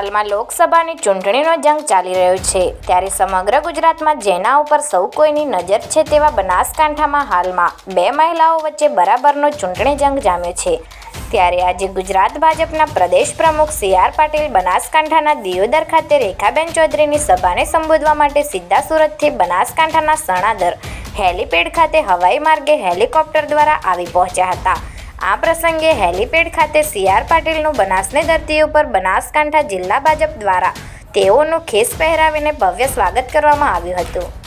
હાલમાં લોકસભાની ચૂંટણીનો જંગ ચાલી રહ્યો છે, ત્યારે સમગ્ર ગુજરાતમાં જેના ઉપર સૌ કોઈની નજર છે તેવા બનાસકાંઠામાં હાલમાં બે મહિલાઓ વચ્ચે બરાબરનો ચૂંટણી જંગ જામ્યો છે। ત્યારે આજે ગુજરાત ભાજપના પ્રદેશ પ્રમુખ સી.આર. પાટીલ બનાસકાંઠાના દિયોદર ખાતે રેખાબેન ચૌધરીની સભાને સંબોધવા માટે સીધા સુરતથી બનાસકાંઠાના સણાદર હેલીપેડ ખાતે હવાઈ માર્ગે હેલિકોપ્ટર દ્વારા આવી પહોંચ્યા હતા। આ પ્રસંગે હેલીપેડ ખાતે સી.આર. પાટીલનું બનાસની ધરતી ઉપર બનાસકાંઠા જિલ્લા ભાજપ દ્વારા તેઓનું ખેસ પહેરાવીને ભવ્ય સ્વાગત કરવામાં આવ્યું હતું।